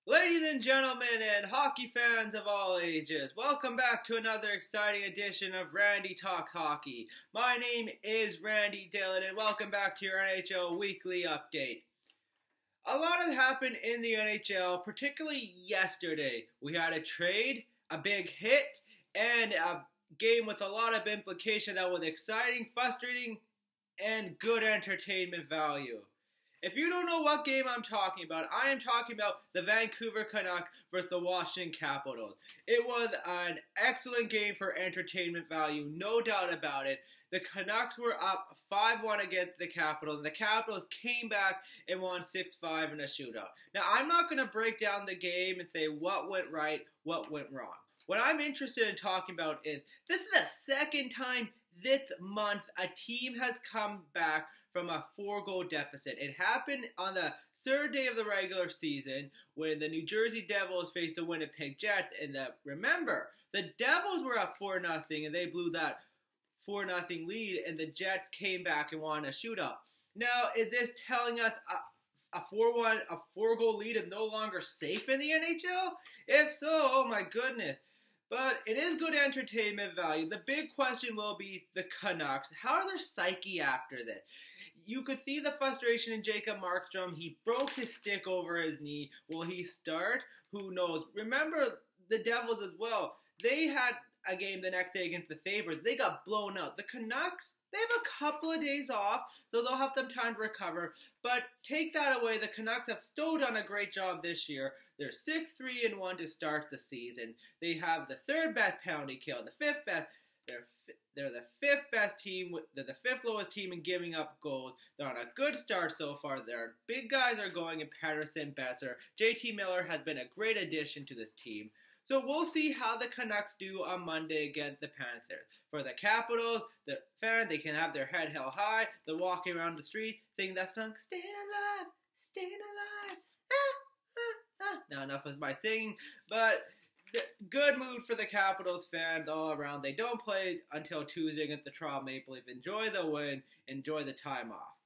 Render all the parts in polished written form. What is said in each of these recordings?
Ladies and gentlemen and hockey fans of all ages, welcome back to another exciting edition of Randy Talks Hockey. My name is Randy Dillon and welcome back to your NHL Weekly update. A lot has happened in the NHL, particularly yesterday. We had a trade, a big hit, and a game with a lot of implication that was exciting, frustrating, and good entertainment value. If you don't know what game I'm talking about, I am talking about the Vancouver Canucks versus the Austion Capitals. It was an excellent game for entertainment value, no doubt about it. The Canucks were up 5-1 against the Capitals, and the Capitals came back and won 6-5 in a shootout. Now, I'm not going to break down the game and say what went right, what went wrong. What I'm interested in talking about is, this is the second time this month a team has come back from a 4-goal deficit. It happened on the third day of the regular season when the New Jersey Devils faced the Winnipeg Jets. And remember, the Devils were up 4-0 and they blew that 4-0 lead, and the Jets came back and won a shootout. Now, is this telling us a 4-goal lead is no longer safe in the NHL? If so, oh my goodness. But it is good entertainment value. The big question will be the Canucks. How are their psyche after this? You could see the frustration in Jacob Markstrom. He broke his stick over his knee. Will he start? Who knows? Remember the Devils as well. They had a game the next day against the Sabres. They got blown out. The Canucks, they have a couple of days off, so they'll have some time to recover. But take that away, the Canucks have still done a great job this year. They're 6-3-1 to start the season. They have the third best penalty kill, the fifth best. They're the fifth best team. They're the fifth lowest team in giving up goals. They're on a good start so far. Their big guys are going in Patterson, Besser. JT Miller has been a great addition to this team. So we'll see how the Canucks do on Monday against the Panthers. For the Capitals, the fans, they can have their head held high. They're walking around the street singing that song, "Staying Alive, Staying Alive." Now enough with my singing, but good mood for the Capitals fans all around. They don't play until Tuesday against the Toronto Maple Leafs. Enjoy the win. Enjoy the time off.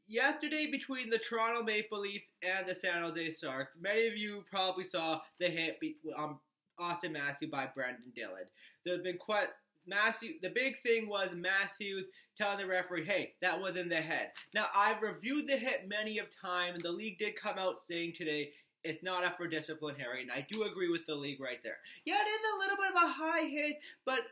Yesterday, between the Toronto Maple Leafs and the San Jose Sharks, many of you probably saw the hit on Austion Mathews by Brendan Dillon. There's been quite Matthews. The big thing was Matthews telling the referee, "Hey, that was in the head." Now, I've reviewed the hit many of times, and the league did come out saying today it's not up for discipline, Harry, and I do agree with the league right there. Yeah, it is a little bit of a high hit, but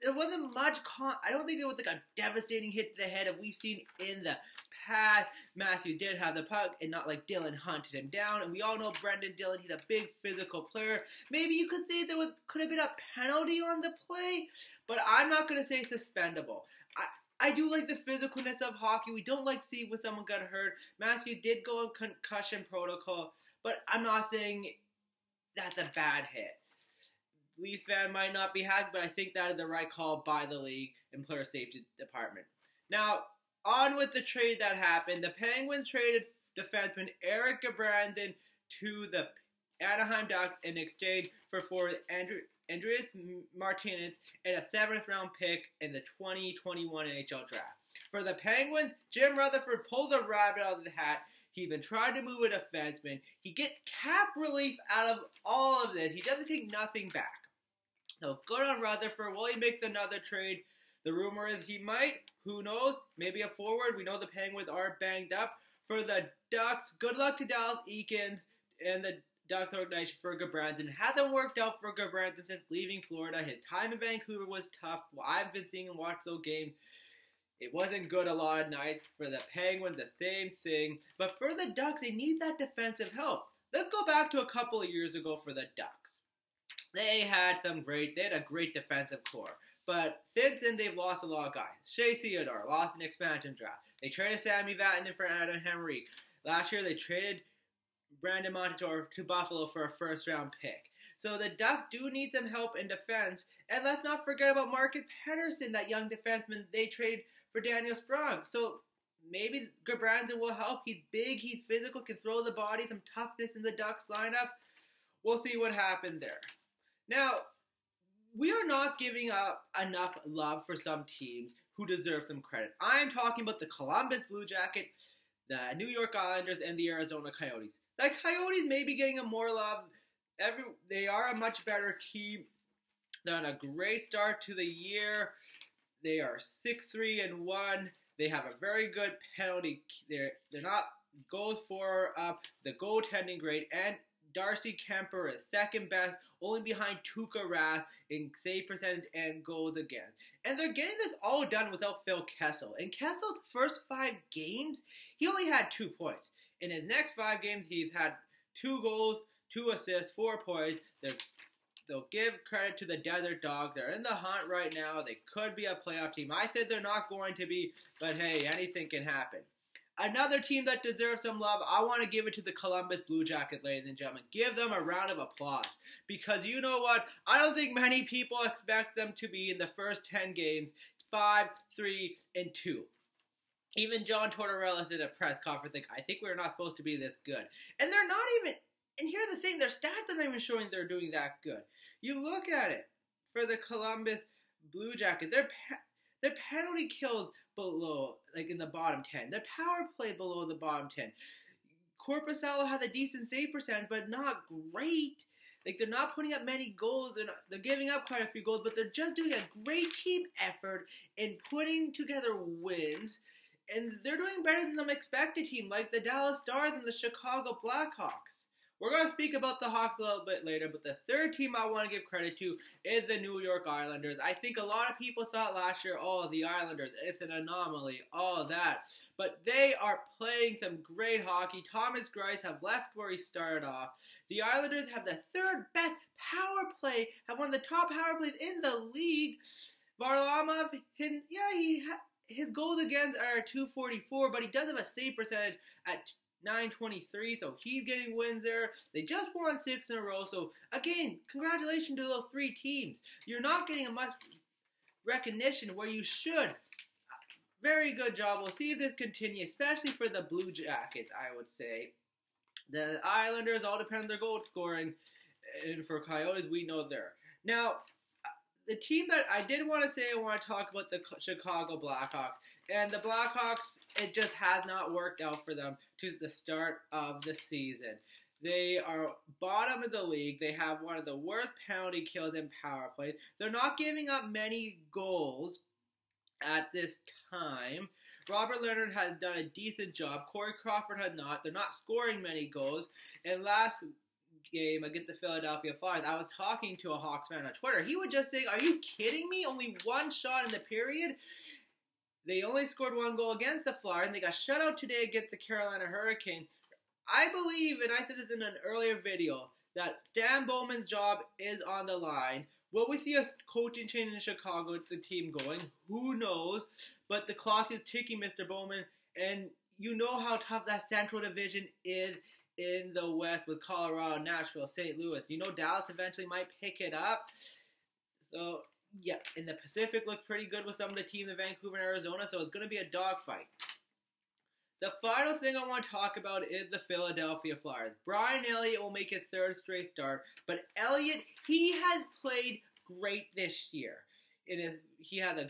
there wasn't much. I don't think there was like a devastating hit to the head that we've seen in the past. Matthews did have the puck, and not like Dillon hunted him down. And we all know Brendan Dillon; he's a big physical player. Maybe you could say could have been a penalty on the play, but I'm not going to say suspendable. I do like the physicalness of hockey. We don't like to see when someone got hurt. Matthews did go in concussion protocol, but I'm not saying that's a bad hit. Leaf fan might not be happy, but I think that is the right call by the league and player safety department. Now, on with the trade that happened. The Penguins traded defenseman Eric Gudbranson to the Anaheim Ducks in exchange for Andreas Martinez and a 7th-round pick in the 2021 NHL Draft. For the Penguins, Jim Rutherford pulled the rabbit out of the hat. He's been trying to move a defenseman. He gets cap relief out of all of this. He doesn't take nothing back. So good on Rutherford. Will he make another trade? The rumor is he might. Who knows? Maybe a forward. We know the Penguins are banged up. For the Ducks, good luck to Dallas Eakins and the Ducks organization for Gudbranson. Hasn't worked out for Gudbranson since leaving Florida. His time in Vancouver was tough. Well, I've been seeing and watched those games. It wasn't good a lot of nights. For the Penguins, the same thing. But for the Ducks, they need that defensive help. Let's go back to a couple of years ago for the Ducks. They had a great defensive core. But since then, they've lost a lot of guys. Shea Theodore lost an expansion draft. They traded Sammy Vatanen for Adam Henrique. Last year, they traded Brandon Montour to Buffalo for a first-round pick. So the Ducks do need some help in defense. And let's not forget about Marcus Pettersson, that young defenseman they traded for Daniel Sprong. So maybe Gudbranson will help. He's big, he's physical, can throw the body, some toughness in the Ducks lineup. We'll see what happened there. Now, we are not giving up enough love for some teams who deserve some credit. I'm talking about the Columbus Blue Jackets, the New York Islanders, and the Arizona Coyotes. The Coyotes may be getting a more love. They are a much better team. They're on a great start to the year. They are 6-3-1. They have a very good penalty. They're not goals for up. The goaltending great, and Darcy Kemper is second best, only behind Tuukka Rask in save percentage and goals against. And they're getting this all done without Phil Kessel. In Kessel's first 5 games, he only had 2 points. In his next 5 games, he's had 2 goals, 2 assists, 4 points. They'll give credit to the Desert Dogs. They're in the hunt right now. They could be a playoff team. I said they're not going to be, but hey, anything can happen. Another team that deserves some love, I want to give it to the Columbus Blue Jackets, ladies and gentlemen. Give them a round of applause. Because you know what? I don't think many people expect them to be in the first 10 games 5-3-2. Even John Tortorella said at a press conference, like, I think we're not supposed to be this good. And they're not even, and here's the thing, their stats are not even showing they're doing that good. You look at it, for the Columbus Blue Jackets, their penalty kills below, like in the bottom 10. Their power play below the bottom 10. Korpisalo has a decent save percentage, but not great. Like, they're not putting up many goals. They're giving up quite a few goals, but they're just doing a great team effort in putting together wins. And they're doing better than some expected team, like the Dallas Stars and the Chicago Blackhawks. We're going to speak about the Hawks a little bit later, but the third team I want to give credit to is the New York Islanders. I think a lot of people thought last year, oh, the Islanders, it's an anomaly, all that. But they are playing some great hockey. Thomas Greiss have left where he started off. The Islanders have the 3rd best power play, have one of the top power plays in the league. Varlamov, his goals against are 244, but he does have a save percentage at 923, so he's getting wins there. They just won 6 in a row, so again, congratulations to those 3 teams. You're not getting a much recognition where you should. Very good job. We'll see if this continues, especially for the Blue Jackets, I would say. The Islanders all depend on their goal scoring, and for Coyotes, we know there. Now, the team that I did want to say, I want to talk about the Chicago Blackhawks. And the Blackhawks, it just has not worked out for them to the start of the season. They are bottom of the league. They have one of the worst penalty kills in power plays. They're not giving up many goals at this time. Robert Leonard has done a decent job. Corey Crawford has not. They're not scoring many goals. And last game against the Philadelphia Flyers, I was talking to a Hawks fan on Twitter. He was just saying, are you kidding me? Only 1 shot in the period? They only scored 1 goal against the Flyers, and they got shut out today against the Carolina Hurricanes. I believe, and I said this in an earlier video, that Stan Bowman's job is on the line. Will we see a coaching change in Chicago with the team going? Who knows? But the clock is ticking, Mr. Bowman, and you know how tough that Central Division is in the West with Colorado, Nashville, St. Louis. You know Dallas eventually might pick it up. So, yeah, and the Pacific looks pretty good with some of the teams in Vancouver and Arizona, so it's going to be a dogfight. The final thing I want to talk about is the Philadelphia Flyers. Brian Elliott will make his 3rd straight start, but Elliott, he has played great this year. He had a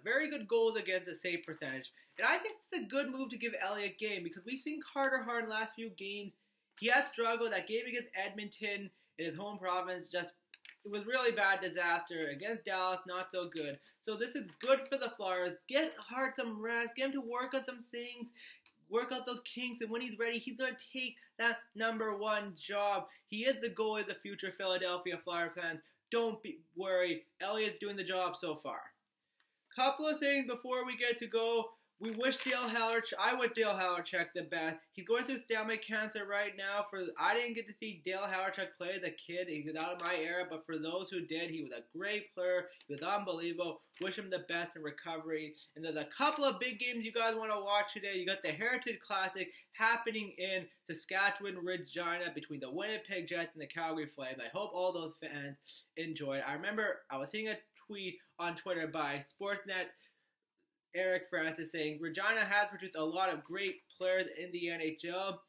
very good goals against a save percentage, and I think it's a good move to give Elliott a game because we've seen Carter Hart in the last few games. He has struggled. That game against Edmonton in his home province, it was really bad disaster. Against Dallas, not so good. So this is good for the Flyers. Get Hart some rest. Get him to work out some things. Work out those kinks. And when he's ready, he's going to take that number 1 job. He is the goalie of the future Philadelphia Flyer fans. Don't worry. Elliott's doing the job so far. Couple of things before we get to go. I wish Dale Hawerchuk the best. He's going through stomach cancer right now. I didn't get to see Dale Hawerchuk play as a kid. He was out of my era, but for those who did, he was a great player. He was unbelievable. Wish him the best in recovery. And there's a couple of big games you guys want to watch today. You got the Heritage Classic happening in Saskatchewan, Regina, between the Winnipeg Jets and the Calgary Flames. I hope all those fans enjoy it. I remember I was seeing a tweet on Twitter by Sportsnet Eric Francis saying Regina has produced a lot of great players in the NHL.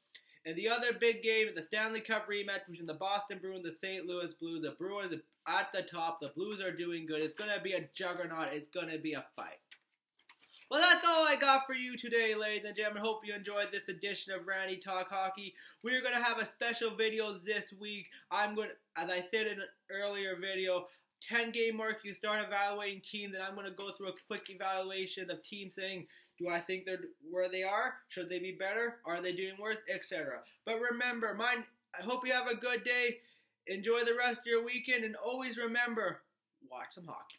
And the other big game is the Stanley Cup rematch between the Boston Bruins and the St. Louis Blues. The Bruins are at the top. The Blues are doing good. It's going to be a juggernaut. It's going to be a fight. Well, that's all I got for you today, ladies and gentlemen. Hope you enjoyed this edition of Randy Talk Hockey. We are going to have a special video this week. I'm going to, as I said in an earlier video, 10-game mark, you start evaluating teams, and I'm going to go through a quick evaluation of teams saying, do I think they're where they are? Should they be better? Are they doing worse? Etc. But remember, I hope you have a good day. Enjoy the rest of your weekend, and always remember, watch some hockey.